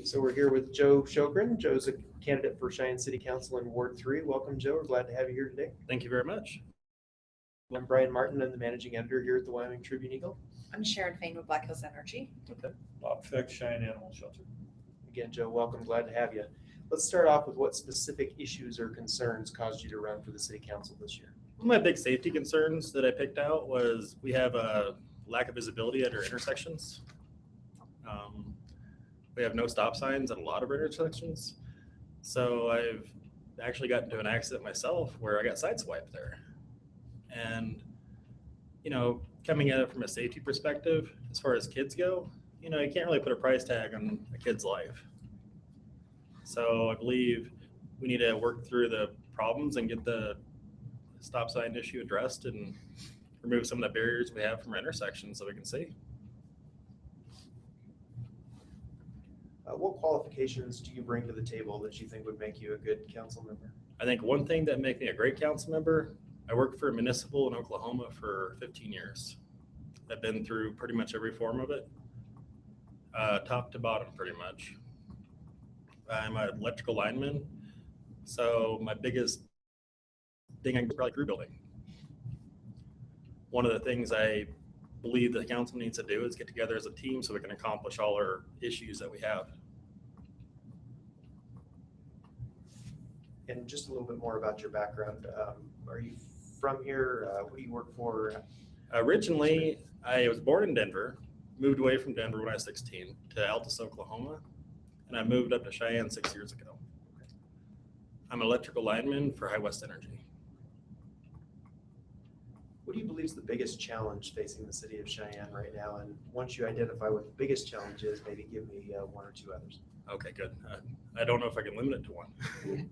So we're here with Joe Shogrin. Joe's a candidate for Cheyenne City Council in Ward 3. Welcome, Joe. We're glad to have you here today. Thank you very much. I'm Brian Martin. I'm the managing editor here at the Wyoming Tribune Eagle. I'm Sharon Fain with Black Hills Energy. Okay. Bob Fick, Cheyenne Animal Shelter. Again, Joe, welcome. Glad to have you. Let's start off with what specific issues or concerns caused you to run for the city council this year. One of my big safety concerns that I picked out was we have a lack of visibility at our intersections. We have no stop signs at a lot of our intersections. So I've actually gotten into an accident myself where I got sideswiped there. And, you know, coming at it from a safety perspective, as far as kids go, you know, you can't really put a price tag on a kid's life. So I believe we need to work through the problems and get the stop sign issue addressed and remove some of the barriers we have from our intersections so we can see. What qualifications do you bring to the table that you think would make you a good council member? I think one thing that makes me a great council member, I worked for a municipal in Oklahoma for 15 years. I've been through pretty much every form of it, top to bottom pretty much. I'm an electrical lineman, so my biggest thing I can probably crew building. One of the things I believe the council needs to do is get together as a team so we can accomplish all our issues that we have. And just a little bit more about your background. Are you from here? What do you work for? Originally, I was born in Denver, moved away from Denver when I was 16 to Altus, Oklahoma, and I moved up to Cheyenne 6 years ago. I'm an electrical lineman for High West Energy. What do you believe is the biggest challenge facing the city of Cheyenne right now? And once you identify what the biggest challenge is, maybe give me one or two others. Okay, good. I don't know if I can limit it to one.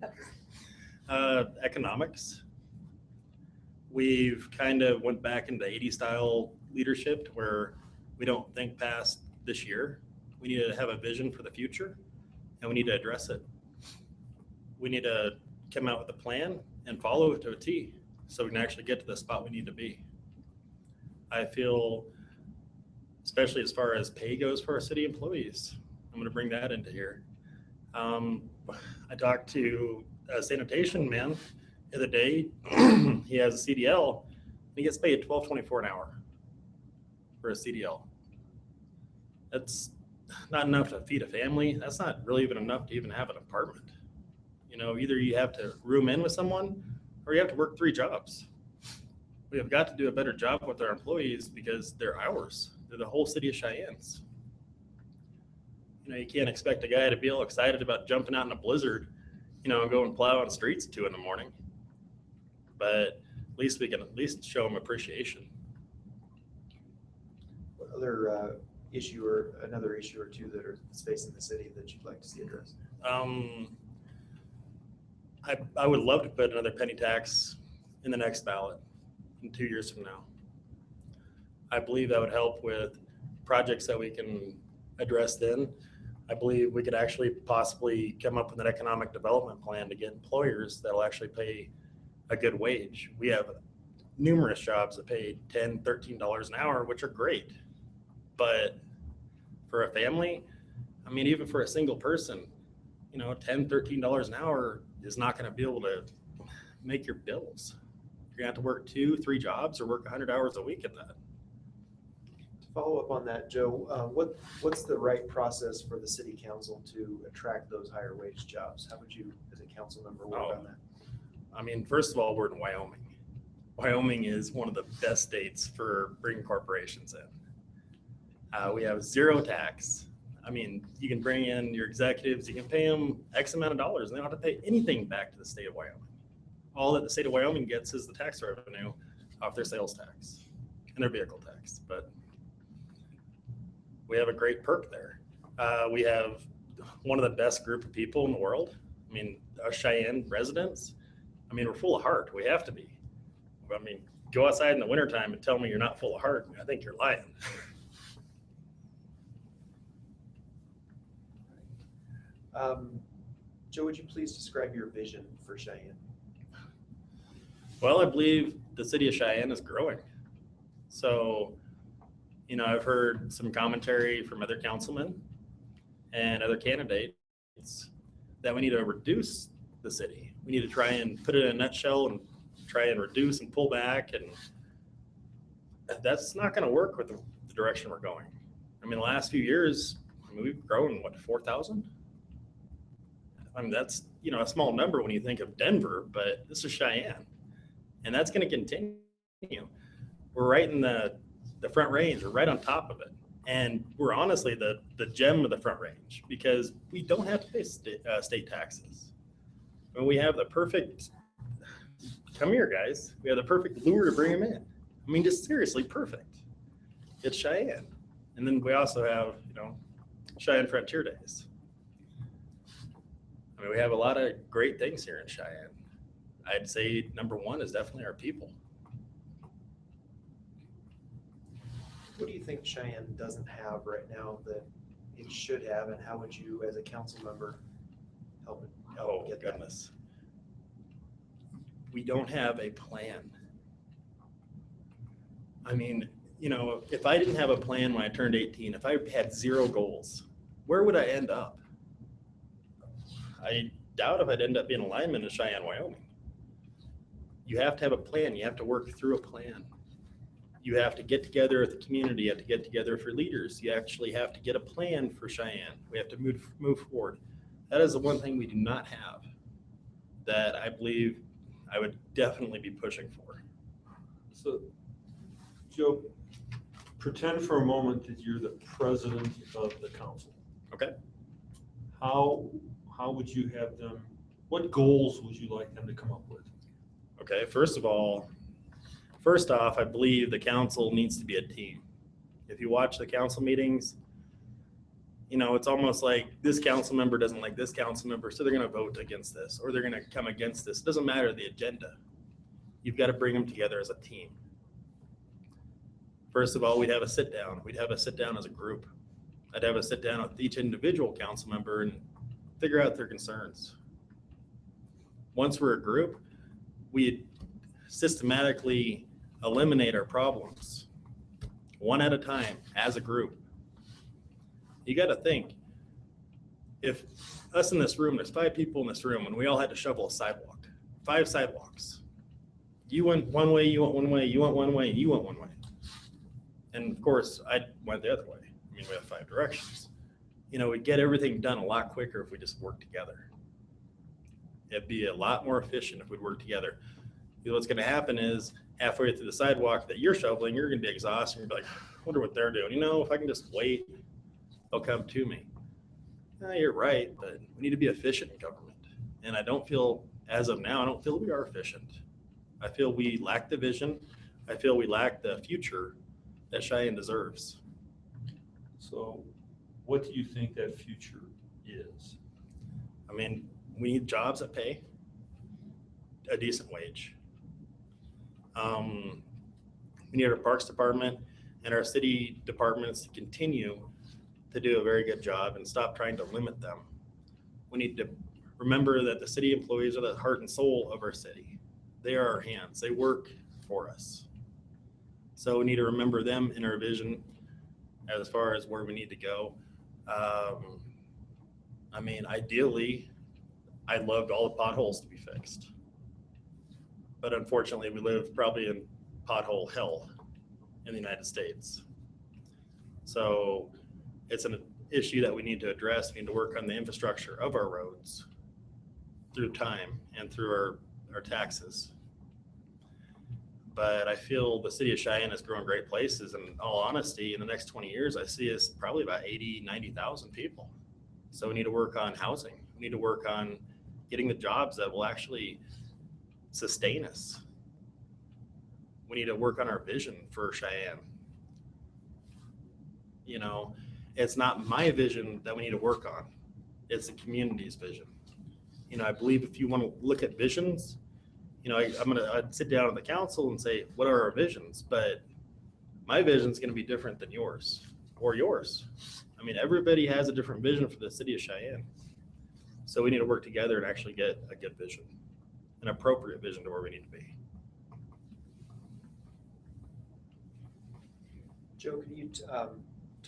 Economics. We've kind of went back into 80s style leadership where we don't think past this year. We need to have a vision for the future and we need to address it. We need to come out with a plan and follow it to a T so we can actually get to the spot we need to be. I feel, especially as far as pay goes for our city employees, I'm going to bring that into here. I talked to a sanitation man the other day. He has a CDL and he gets paid $12.24 an hour for a CDL. That's not enough to feed a family. That's not really even enough to even have an apartment. You know, either you have to room in with someone or you have to work 3 jobs. We have got to do a better job with our employees because they're ours. They're the whole city of Cheyenne's. You know, you can't expect a guy to be all excited about jumping out in a blizzard, you know, and going plow on streets at 2 in the morning. But at least we can at least show them appreciation. What other issue or another issue or two that are facing the city that you'd like to see addressed? I would love to put another penny tax in the next ballot in 2 years from now. I believe that would help with projects that we can address then. I believe we could actually possibly come up with an economic development plan to get employers that'll actually pay a good wage. We have numerous jobs that pay $10, $13 an hour, which are great. But for a family, I mean, even for a single person, you know, $10, $13 an hour is not going to be able to make your bills. You're going to have to work 2, 3 jobs or work 100 hours a week in that. To follow up on that, Joe, what's the right process for the city council to attract those higher wage jobs? How would you, as a council member, work on that? I mean, first of all, we're in Wyoming. Wyoming is one of the best states for bringing corporations in. We have 0 tax. I mean, you can bring in your executives, you can pay them X amount of dollars, and they don't have to pay anything back to the state of Wyoming. All that the state of Wyoming gets is the tax revenue off their sales tax and their vehicle tax. But we have a great perk there. We have one of the best group of people in the world. I mean, our Cheyenne residents, I mean, we're full of heart. We have to be. I mean, go outside in the wintertime and tell me you're not full of heart. I think you're lying. Joe, would you please describe your vision for Cheyenne? Well, I believe the city of Cheyenne is growing. So, you know, I've heard some commentary from other councilmen and other candidates that we need to reduce the city. We need to try and put it in a nutshell and try and reduce and pull back, and that's not going to work with the direction we're going. I mean, the last few years, we've grown, what, 4,000? I mean, that's, a small number when you think of Denver, but this is Cheyenne. And that's going to continue. We're right in the Front Range. We're right on top of it. And we're honestly the gem of the Front Range because we don't have to pay state taxes. I mean, we have the perfect, come here, guys. We have the perfect lure to bring them in. I mean, just seriously perfect. It's Cheyenne. And then we also have, Cheyenne Frontier Days. I mean, we have a lot of great things here in Cheyenne. I'd say number one is definitely our people. What do you think Cheyenne doesn't have right now that it should have, and how would you, as a council member, help get that? Goodness. We don't have a plan. I mean, if I didn't have a plan when I turned 18, if I had zero goals, where would I end up? I doubt if I'd end up being a lineman in Cheyenne, Wyoming. You have to have a plan. You have to work through a plan. You have to get together with the community. You have to get together for leaders. You actually have to get a plan for Cheyenne. We have to move forward. That is the one thing we do not have that I believe I would definitely be pushing for. So, Joe, pretend for a moment that you're the president of the council. Okay. How would you have them, what goals would you like them to come up with? Okay, first off, I believe the council needs to be a team. If you watch the council meetings, it's almost like this council member doesn't like this council member, so they're going to vote against this, or they're going to come against this. It doesn't matter the agenda. You've got to bring them together as a team. First of all, we'd have a sit down. We'd have a sit down as a group. I'd have a sit down with each individual council member and figure out their concerns. Once we're a group, we systematically eliminate our problems one at a time as a group. You got to think, if us in this room, there's 5 people in this room, and we all had to shovel a sidewalk, 5 sidewalks. You went one way, you went one way, you went one way, and you went one way. And of course, I went the other way. I mean, we have 5 directions. We'd get everything done a lot quicker if we just worked together. It'd be a lot more efficient if we'd work together. What's going to happen is halfway through the sidewalk that you're shoveling, you're going to be exhausted. You're going to be like, I wonder what they're doing. If I can just wait, they'll come to me. You're right, but we need to be efficient in government. And I don't feel, as of now, I don't feel we are efficient. I feel we lack the vision. I feel we lack the future that Cheyenne deserves. So what do you think that future is? I mean, we need jobs that pay a decent wage. We need our parks department and our city departments to continue to do a very good job and stop trying to limit them. We need to remember that the city employees are the heart and soul of our city. They are our hands. They work for us. So we need to remember them in our vision as far as where we need to go. I mean, ideally, I'd love all the potholes to be fixed. But unfortunately, we live probably in pothole hell in the United States. So it's an issue that we need to address. We need to work on the infrastructure of our roads through time and through our taxes. But I feel the city of Cheyenne is growing great places. And in all honesty, in the next 20 years, I see us probably about 80, 90,000 people. So we need to work on housing. We need to work on getting the jobs that will actually sustain us. We need to work on our vision for Cheyenne. It's not my vision that we need to work on. It's the community's vision. I believe if you want to look at visions, I'd sit down with the council and say, what are our visions? But my vision is going to be different than yours or yours. I mean, everybody has a different vision for the city of Cheyenne. So we need to work together and actually get a good vision, an appropriate vision to where we need to be. Joe, can you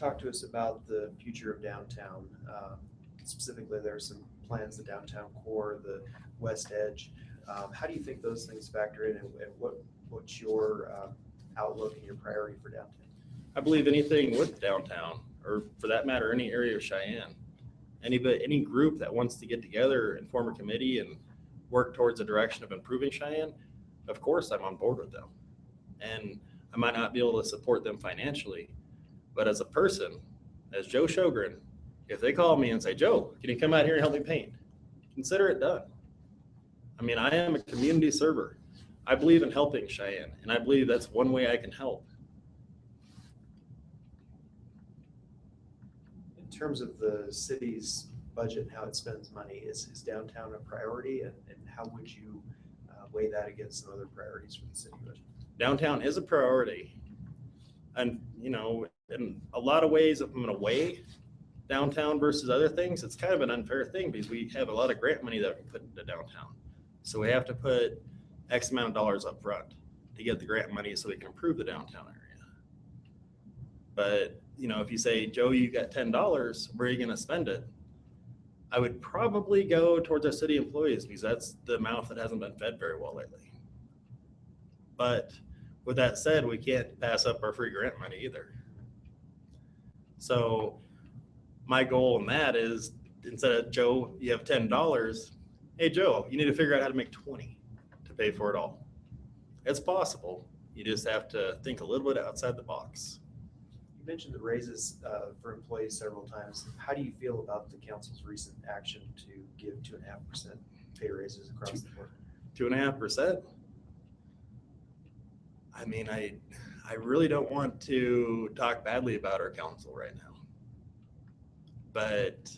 talk to us about the future of downtown. Specifically, there are some plans, the downtown core, the west edge. How do you think those things factor in, and what's your outlook and your priority for downtown? I believe anything with downtown, or for that matter, any area of Cheyenne, any group that wants to get together and form a committee and work towards a direction of improving Cheyenne, of course I'm on board with them. And I might not be able to support them financially, but as a person, as Joe Shogrin, if they call me and say, Joe, can you come out here and help me paint? Consider it done. I mean, I am a community server. I believe in helping Cheyenne, and I believe that's one way I can help. In terms of the city's budget and how it spends money, is downtown a priority, and how would you weigh that against some other priorities for the city budget? Downtown is a priority. And, you know, in a lot of ways, if I'm going to weigh downtown versus other things, it's kind of an unfair thing because we have a lot of grant money that we put into downtown. So we have to put X amount of dollars up front to get the grant money so we can improve the downtown area. But, you know, if you say, Joe, you got $10, where are you going to spend it? I would probably go towards our city employees because that's the mouth that hasn't been fed very well lately. But with that said, we can't pass up our free grant money either. So my goal in that is, instead of Joe, you have $10, hey Joe, you need to figure out how to make 20 to pay for it all. It's possible. You just have to think a little bit outside the box. You mentioned the raises for employees several times. How do you feel about the council's recent action to give 2.5% pay raises across the board? 2.5%? I mean, I really don't want to talk badly about our council right now. But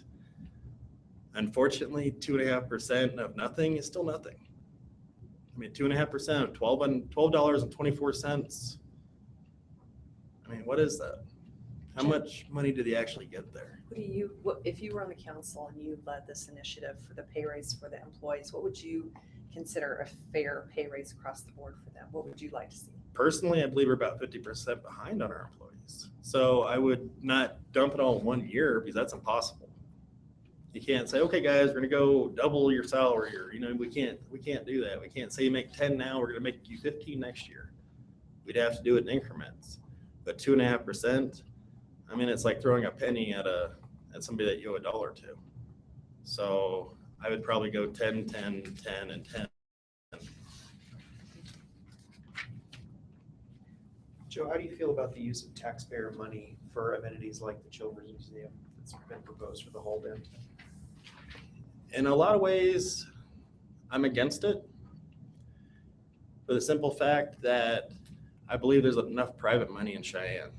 unfortunately, 2.5% of nothing is still nothing. I mean, 2.5% of $12.24. I mean, what is that? How much money do they actually get there? If you were on the council and you led this initiative for the pay raise for the employees, what would you consider a fair pay raise across the board for them? What would you like to see? Personally, I believe we're about 50% behind on our employees. So I would not dump it all in 1 year because that's impossible. You can't say, okay, guys, we're gonna go double your salary, or, you know, we can't do that. We can't say you make 10 now, we're gonna make you 15 next year. We'd have to do it in increments. But 2.5%, I mean, it's like throwing a penny at somebody that you owe $1 to. So I would probably go 10, 10, 10, and 10. Joe, how do you feel about the use of taxpayer money for amenities like the Children's Museum that's been proposed for the whole downtown? In a lot of ways, I'm against it for the simple fact that I believe there's enough private money in Cheyenne.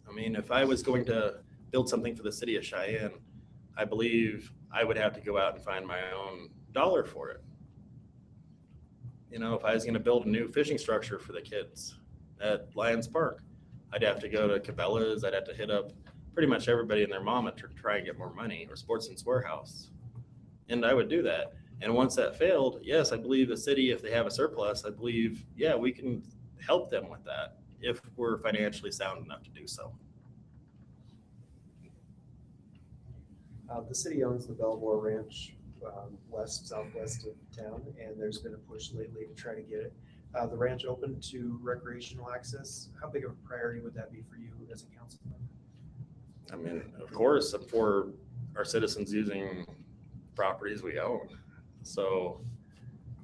I mean, if I was going to build something for the city of Cheyenne, I believe I would have to go out and find my own dollar for it. You know, if I was going to build a new fishing structure for the kids at Lions Park, I'd have to go to Cabela's. I'd have to hit up pretty much everybody and their mama to try and get more money, or Sportsman's Warehouse. And I would do that. And once that failed, yes, I believe the city, if they have a surplus, I believe, yeah, we can help them with that if we're financially sound enough to do so. The city owns the Belmore Ranch southwest of town, and there's been a push lately to try to get it. The ranch open to recreational access. How big of a priority would that be for you as a council member? I mean, of course, for our citizens using properties we own. So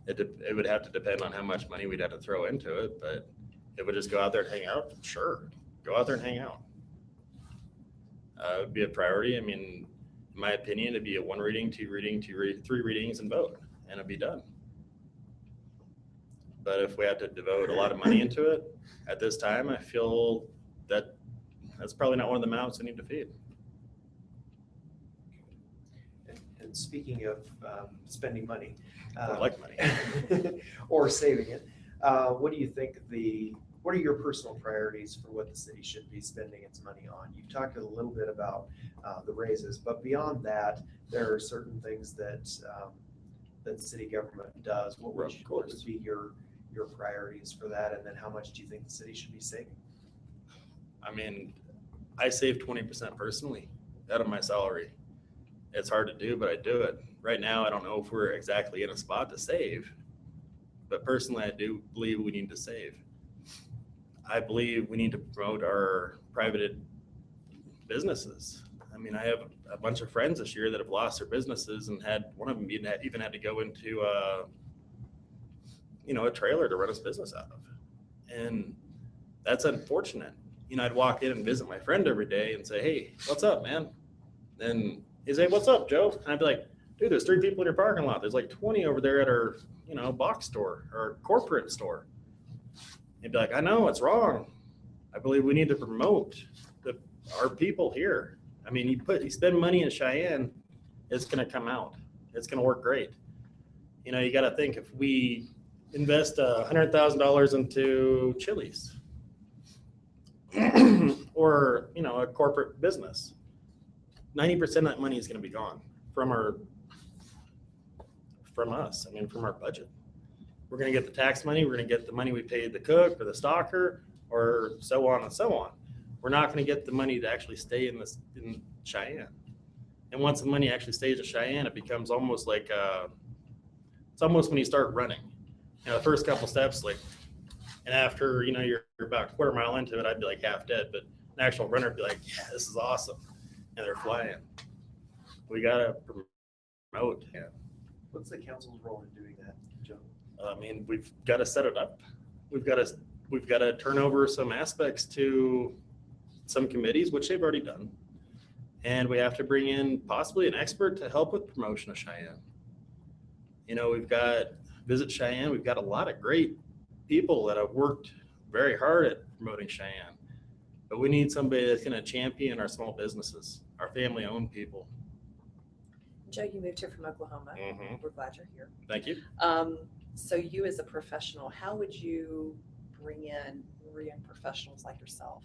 it would have to depend on how much money we'd have to throw into it, but it would just go out there and hang out. Sure, go out there and hang out. It would be a priority. I mean, in my opinion, it'd be a 1 reading, 2 reading, 3 readings and vote, and it'd be done. But if we had to devote a lot of money into it at this time, I feel that that's probably not one of the mouths we need to feed. And speaking of spending money, I like money. or saving it, what do you think what are your personal priorities for what the city should be spending its money on? You talked a little bit about the raises, but beyond that, there are certain things that city government does. What would be your priorities for that, and then how much do you think the city should be saving? I mean, I save 20% personally out of my salary. It's hard to do, but I do it. Right now, I don't know if we're exactly in a spot to save, but personally, I do believe we need to save. I believe we need to promote our private businesses. I mean, I have a bunch of friends this year that have lost their businesses and had one of them even had to go into a trailer to run his business out of. And that's unfortunate. I'd walk in and visit my friend every day and say, "Hey, what's up, man?" Then he'd say, "What's up, Joe?" And I'd be like, "Dude, there's 3 people in your parking lot. There's like 20 over there at our, box store or corporate store." He'd be like, "I know, it's wrong. I believe we need to promote our people here." I mean, you spend money in Cheyenne, it's going to come out. It's going to work great. You got to think, if we invest $100,000 into Chili's or, a corporate business, 90% of that money is going to be gone from us. I mean, from our budget. We're going to get the tax money. We're going to get the money we paid the cook or the stalker or so on and so on. We're not going to get the money to actually stay in Cheyenne. And once the money actually stays in Cheyenne, it becomes almost like, it's almost when you start running. The first couple steps, and after, you're about a quarter mile into it, I'd be like half dead, but an actual runner would be like, "Yeah, this is awesome." And they're flying. We got to promote. Yeah. What's the council's role in doing that, Joe? I mean, we've got to set it up. We've got to turn over some aspects to some committees, which they've already done. And we have to bring in possibly an expert to help with promotion of Cheyenne. We've got Visit Cheyenne. We've got a lot of great people that have worked very hard at promoting Cheyenne. But we need somebody that's going to champion our small businesses, our family-owned people. Joe, you moved here from Oklahoma. Mhm. We're glad you're here. Thank you. So you as a professional, how would you bring in more young professionals like yourself,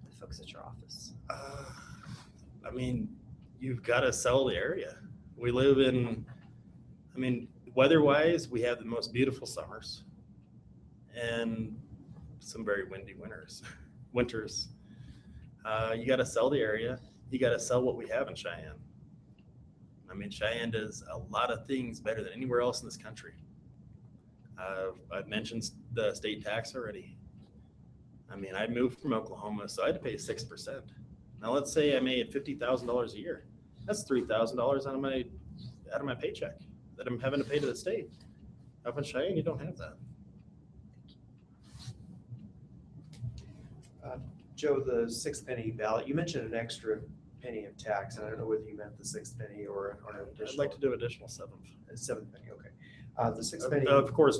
the folks at your office? I mean, you've got to sell the area. We live in, weather-wise, we have the most beautiful summers and some very windy winters. You got to sell the area. You got to sell what we have in Cheyenne. Cheyenne does a lot of things better than anywhere else in this country. I've mentioned the state tax already. I moved from Oklahoma, so I had to pay 6%. Now let's say I made $50,000 a year. That's $3,000 out of my paycheck that I'm having to pay to the state. Up in Cheyenne, you don't have that. Joe, the 6th penny ballot, you mentioned an extra penny of tax, and I don't know whether you meant the 6th penny or an additional. I'd like to do additional 7th. 7th penny, okay. The 6th penny. Of course,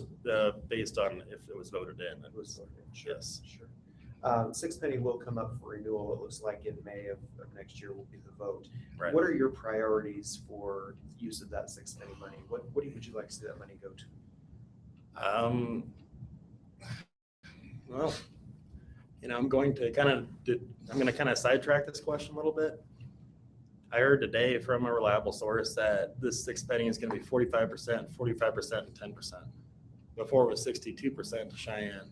based on if it was voted in. It was voted in. Sure, Yes. sure. 6th penny will come up for renewal. It looks like in May of next year will be the vote. Right. What are your priorities for use of that 6th penny money? What would you like to see that money go to? Well, I'm going to kind of sidetrack this question a little bit. I heard today from a reliable source that this 6th penny is going to be 45%, 45%, and 10%. Before it was 62% to Cheyenne.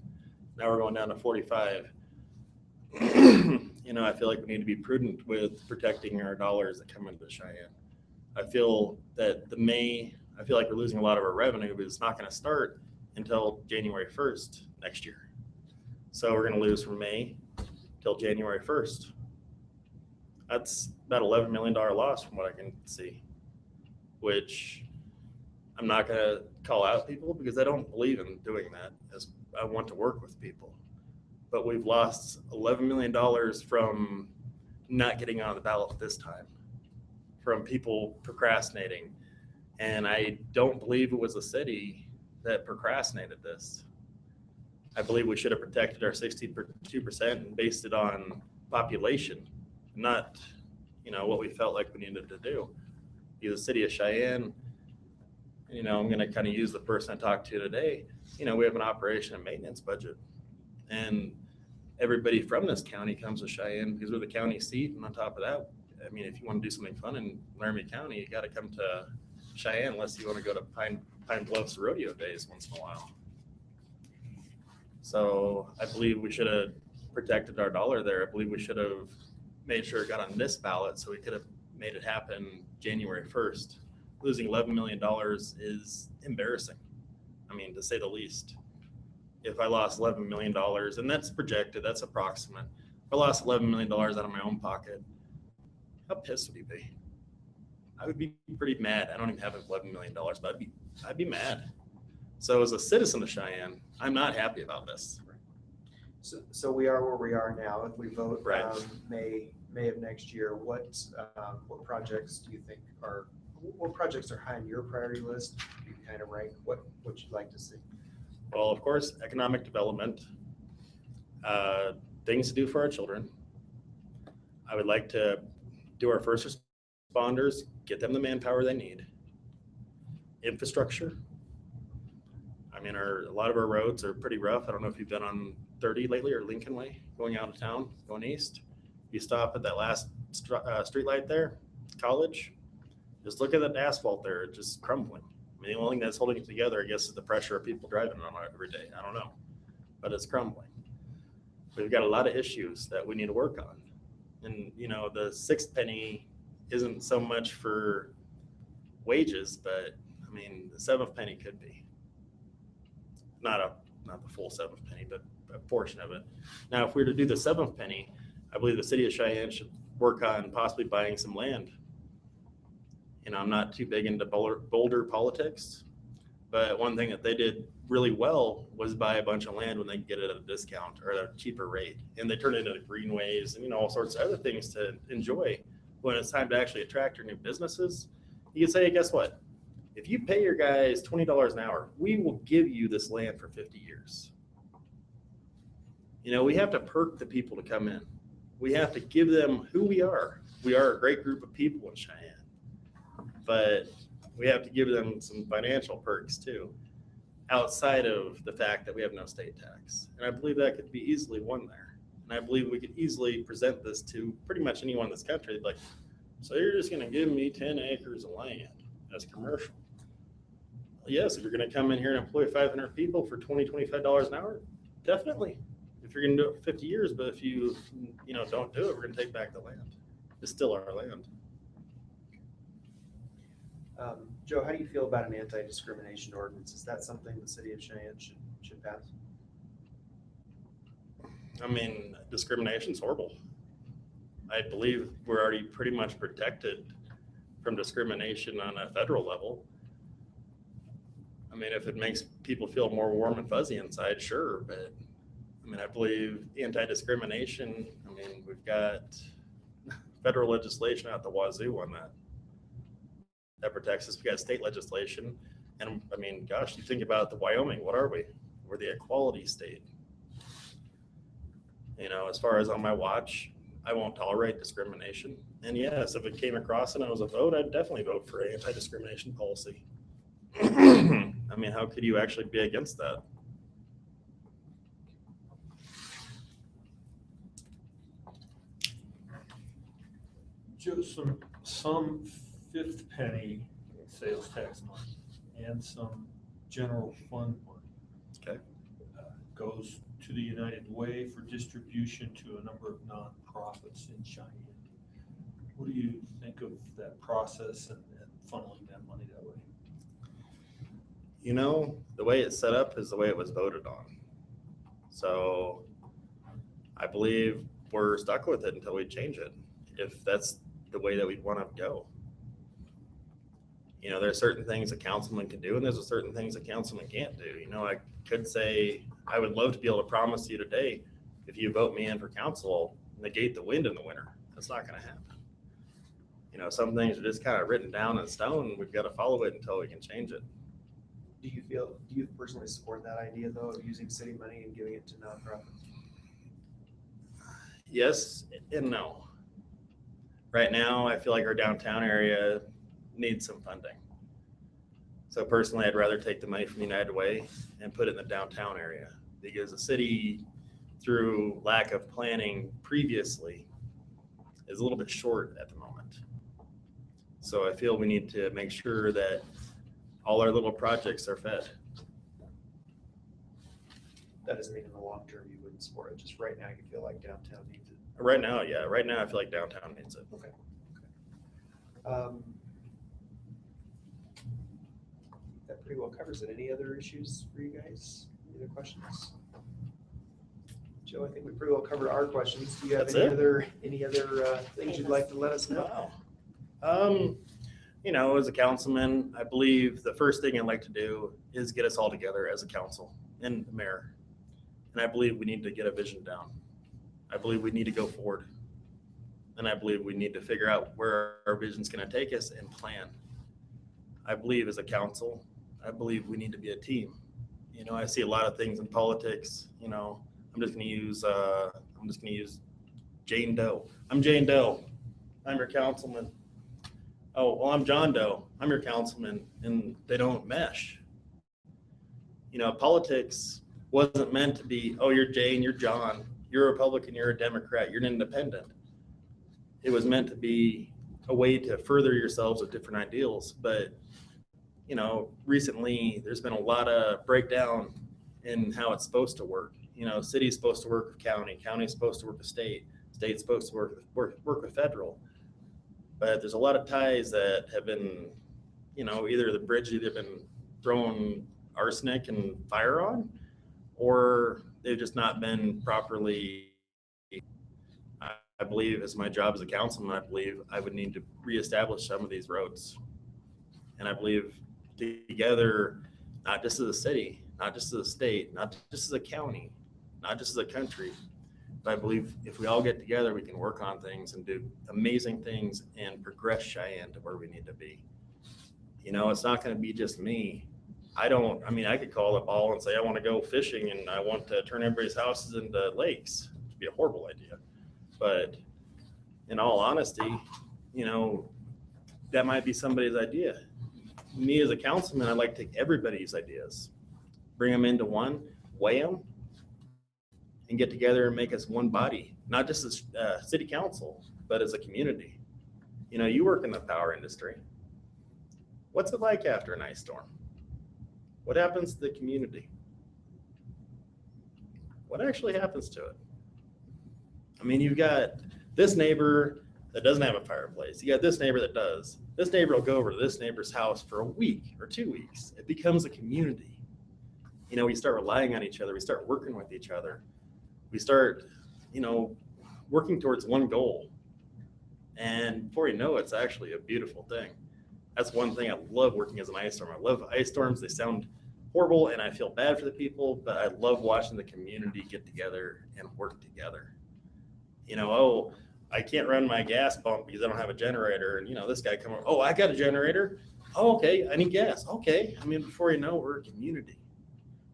Now we're going down to 45. I feel like we need to be prudent with protecting our dollars that come into Cheyenne. I feel like we're losing a lot of our revenue, but it's not going to start until January 1st next year. So we're going to lose from May till January 1st. That's about $11 million loss from what I can see, which I'm not going to call out people because I don't believe in doing that, as I want to work with people. But we've lost $11 million from not getting on the ballot this time, from people procrastinating. And I don't believe it was the city that procrastinated this. I believe we should have protected our 62% and based it on population, not, what we felt like we needed to do. Be the city of Cheyenne. I'm going to kind of use the person I talked to today. We have an operation and maintenance budget, and everybody from this county comes to Cheyenne because we're the county seat. And on top of that, if you want to do something fun in Laramie County, you got to come to Cheyenne unless you want to go to Pine Bluffs rodeo days once in a while. So I believe we should have protected our dollar there. I believe we should have made sure it got on this ballot so we could have made it happen January 1st. Losing $11 million is embarrassing. I mean, to say the least. If I lost $11 million, and that's projected, that's approximate. If I lost $11 million out of my own pocket, how pissed would you be? I would be pretty mad. I don't even have $11 million, but I'd be mad. So as a citizen of Cheyenne, I'm not happy about this. So we are where we are now. If we vote Right. May of next year, what projects do you think what projects are high on your priority list? You kind of rank what you'd like to see. Well, of course, economic development, things to do for our children. I would like to do our first responders, get them the manpower they need. Infrastructure. I mean, a lot of our roads are pretty rough. I don't know if you've been on 30 lately or Lincoln Way, going out of town, going east. You stop at that last street light there, College, just look at that asphalt there, it's just crumbling. I mean, the only thing that's holding it together, I guess, is the pressure of people driving on it every day. I don't know, but it's crumbling. We've got a lot of issues that we need to work on. And, you know, the sixth penny isn't so much for wages, but I mean, the seventh penny could be. Not the full seventh penny, but a portion of it. Now, if we were to do the seventh penny, I believe the city of Cheyenne should work on possibly buying some land. You know, I'm not too big into Boulder politics, but one thing that they did really well was buy a bunch of land when they could get it at a discount or at a cheaper rate. And they turned it into greenways and, you know, all sorts of other things to enjoy. When it's time to actually attract your new businesses, you can say, guess what? If you pay your guys $20 an hour, we will give you this land for 50 years. You know, we have to perk the people to come in. We have to give them who we are. We are a great group of people in Cheyenne, but we have to give them some financial perks too, outside of the fact that we have no state tax. And I believe that could be easily won there. And I believe we could easily present this to pretty much anyone in this country. Like, so you're just going to give me 10 acres of land as commercial? Yes, if you're going to come in here and employ 500 people for $20, $25 an hour, definitely. If you're going to do it for 50 years, but if you don't do it, we're going to take back the land. It's still our land. Joe, how do you feel about an anti-discrimination ordinance? Is that something the city of Cheyenne should pass? I mean, discrimination's horrible. I believe we're already pretty much protected from discrimination on a federal level. I mean, if it makes people feel more warm and fuzzy inside, sure. But I mean, I believe anti-discrimination, I mean, we've got federal legislation out the wazoo on that protects us. We got state legislation. And I mean, gosh, you think about the Wyoming, what are we? We're the equality state. You know, as far as on my watch, I won't tolerate discrimination. And yes, if it came across and I was a vote, I'd definitely vote for an anti-discrimination policy. I mean, how could you actually be against that? Joe, some fifth penny sales tax money and some general fund money. Okay. Goes to the United Way for distribution to a number of nonprofits in Cheyenne. What do you think of that process and funneling that money that way? You know, the way it's set up is the way it was voted on. So I believe we're stuck with it until we change it, if that's the way that we'd want to go. You know, there's certain things a councilman can do, and there's certain things a councilman can't do. You know, I could say, I would love to be able to promise you today, if you vote me in for council, I'll negate the wind in the winter. That's not going to happen. You know, some things are just kind of written down in stone, and we've got to follow it until we can change it. Do you personally support that idea though, of using city money and giving it to nonprofits? Yes and no. Right now, I feel like our downtown area needs some funding. So personally, I'd rather take the money from United Way and put it in the downtown area, because the city, through lack of planning previously, is a little bit short at the moment. So I feel we need to make sure that all our little projects are fed. That doesn't mean in the long term you wouldn't support it. Just right now you feel like downtown needs it. Right now, yeah. Right now, I feel like downtown needs it. That pretty well covers it. Any other issues for you guys? Any other questions? Joe, I think we pretty well covered our questions. Do you have That's any it? other things you'd like to let us know? Wow. You know, as a councilman, I believe the first thing I'd like to do is get us all together as a council and mayor. And I believe we need to get a vision down. I believe we need to go forward. And I believe we need to figure out where our vision's going to take us and plan. I believe as a council, I believe we need to be a team. You know, I see a lot of things in politics. You know, I'm just going to use Jane Doe. I'm Jane Doe. I'm your councilman. Oh, well, I'm John Doe. I'm your councilman, and they don't mesh. You know, politics wasn't meant to be, oh, you're Jane, you're John, you're a Republican, you're a Democrat, you're an independent. It was meant to be a way to further yourselves with different ideals. But, you know, recently there's been a lot of breakdown in how it's supposed to work. You know, city's supposed to work with county, county's supposed to work with state, state's supposed to work with federal. But there's a lot of ties that have been, you know, either the bridge either been throwing arsenic and fire on, or they've just not been properly. I believe as my job as a councilman, I believe I would need to reestablish some of these roads. And I believe together, not just as a city, not just as a state, not just as a county, not just as a country, but I believe if we all get together, we can work on things and do amazing things and progress Cheyenne to where we need to be. You know, it's not going to be just me. I could call up all and say, I want to go fishing and I want to turn everybody's houses into lakes. It'd be a horrible idea. But in all honesty, you know, that might be somebody's idea. Me as a councilman, I'd like to take everybody's ideas, bring them into one, weigh them, and get together and make us one body, not just as city council, but as a community. You know, you work in the power industry. What's it like after an ice storm? What happens to the community? What actually happens to it? I mean, you've got this neighbor that doesn't have a fireplace. You got this neighbor that does. This neighbor will go over to this neighbor's house for a week or 2 weeks. It becomes a community. You know, we start relying on each other. We start working with each other. We start, you know, working towards one goal. And before you know it, it's actually a beautiful thing. That's one thing I love working as an ice storm. I love ice storms. They sound horrible and I feel bad for the people, but I love watching the community get together and work together. You know, oh, I can't run my gas pump because I don't have a generator. And, you know, this guy come over, oh, I got a generator. Oh, okay, I need gas. Okay. I mean, before you know, we're a community.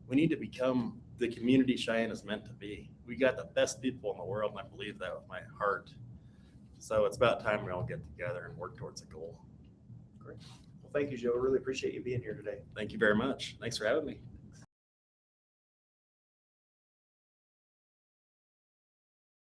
We need to become the community Cheyenne is meant to be. We got the best people in the world, and I believe that with my heart. So it's about time we all get together and work towards a goal. Great. Well, thank you, Joe. Really appreciate you being here today. Thank you very much. Thanks for having me.